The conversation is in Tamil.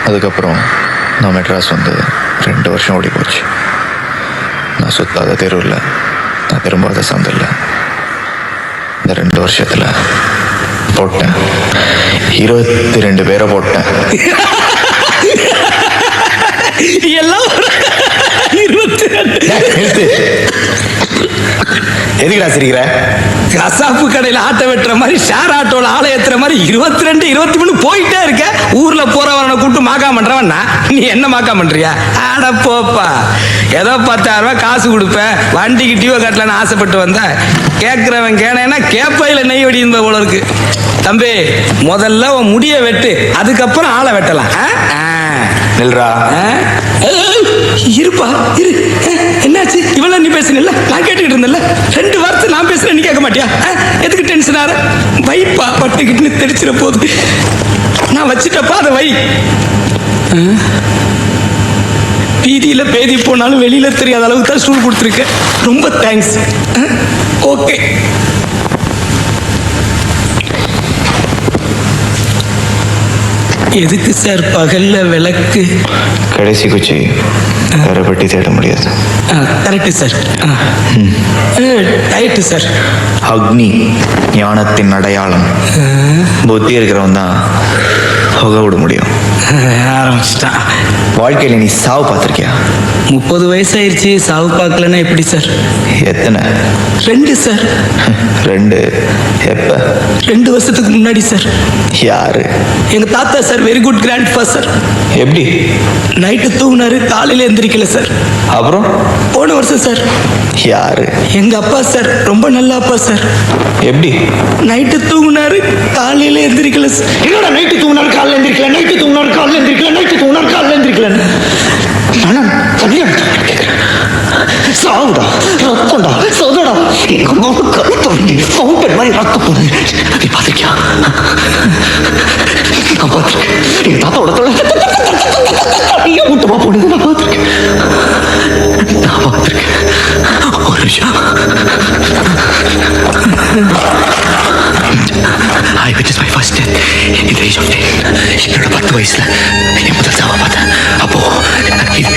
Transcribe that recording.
அதுக்கப்புறம் நான் மெட்ராஸ் வந்து 2 வருஷம் ஓடி போச்சு. நான் சுத்தாத தெரு இல்லை, நான் திரும்பாத சந்தை இல்லை. இந்த 2 வருஷத்தில் போட்டேன் 22 பேரை போட்டேன். எல்லாம் 22. எதுக்குடா சிரிக்கிற? கசாப்பு கடையில் ஆட்டை வெட்டுற மாதிரி ஷேர் ஆட்டோல ஆளை ஏத்துற மாதிரி 22 23 போயிட்டே இருக்க. ஊர்ல போறவனை கூப்பிட்டு மாக்கா பண்றவன் நீ என்ன மாக்கா பண்றியா? ஆட போப்பா, ஏதோ 10,000 ரூபாய் காசு கொடுப்பேன், வண்டிக்கு டியூ கட்டலன்னு ஆசைப்பட்டு வந்த. கேட்கிறவன் கேனா கேப்பையில நெய் வெடிந்த போல இருக்கு. தம்பி, முதல்ல உன் முடிய வெட்டு, அதுக்கப்புறம் ஆளை வெட்டலாம். நில்றா. இருப்பா இரு. என்னாச்சு? இவ்வளவு நீ பேசுனல, நான் கேட்டுக்கிட்டு இருந்தேன்ல. 2 வார்த்தை நான் பேசுறேன், நீ கேட்க மாட்டியா? எதுக்கு டென்ஷன் ஆற? வைப்பா, பட்டுக்கிட்டு தெரிச்சிட போகுது. நான் வச்சுட்டப்பா, அதை வை. வீதியில பேதி போனாலும் வெளியில தெரியாத அளவுக்கு தான் ஸ்டூல் கொடுத்துருக்கேன். ரொம்ப தேங்க்ஸ். ஓகே. எதுக்கு சார் பகல்ல விளக்கு? கடைசி குச்சி வேற பட்டி தேட முடியாது. Correct sir. Right sir. அக்னி ஞானத்தின் அடையாளம். புத்தி இருக்கிறவன் தான் புகை விட முடியும். ஆரம்பிச்சிட்டான். வாழ்க்கையில் நீ சாவு பார்த்துருக்கியா? 30 வயசாயிருச்சு, சாவு பார்க்கலன்னா எப்படி சார்? எத்தனை? 2 சார். 2? எப்ப? 2 வருஷத்துக்கு முன்னாடி சார். யாரு? எங்க தாத்தா sir. Very good grandfather sir. எப்படி? நைட்டு தூங்கினாரு, காலையில எந்திரிக்கல சார். அப்புறம்? போன வருஷம் சார். யாரு? எங்க அப்பா சார். ரொம்ப நல்ல அப்பா சார். எப்படி? நைட்டு தூங்கினாரு, காலையில எந்திரிக்கல சார். என்னோட நைட்டு தூங்கினாரு காலையில் எந்திரிக்கல, நைட்டு தூங்கினாரு காலையில் எந்திரிக்கல, நைட்டு தூங்கினாரு காலையில் எந்திரிக்கல. சாவுடா, ரத்தம்டா, சொதடா. எங்க அம்மாவுக்கு கருத்து ஃபவுண்டன் மாதிரி ரத்தம் போகுது. நீ பார்த்திருக்கியா? நான் பார்த்திருக்கேன். எங்க தாத்தாவோட தொலை ஊட்டமா போனது நான் பார்த்திருக்கேன். ஒரு விஷயம், I witnessed my first death in the age of 10. என்னோட 10 வயசுல என் முதல் சாவை பார்த்தேன். அப்போ இது